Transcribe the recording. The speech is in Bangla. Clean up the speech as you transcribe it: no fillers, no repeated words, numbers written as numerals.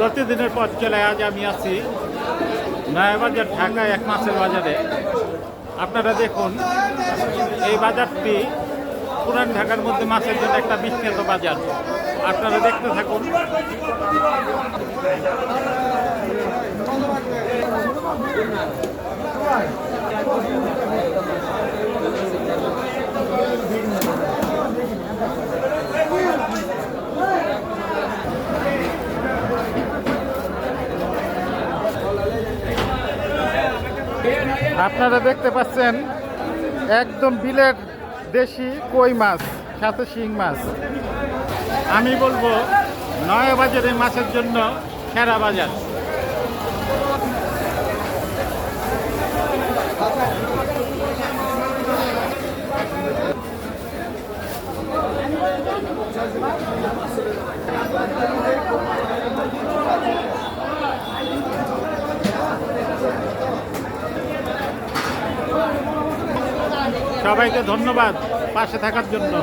প্রতিদিনের পথ চলে আজ আমি আছি নয়াবাজার ঢাকা এক মাছের বাজারে। আপনারা দেখুন, এই বাজারটি পুরান ঢাকার মধ্যে মাছের জন্য একটা বিখ্যাত বাজার। আপনারা দেখতে থাকুন। আপনারা দেখতে পাচ্ছেন একদম বিলের দেশি কই মাছ, সাথে শিং মাছ। আমি বলবো নয়াবাজারের মাছের জন্য সেরা বাজার। সবাইকে ধন্যবাদ পাশে থাকার জন্য।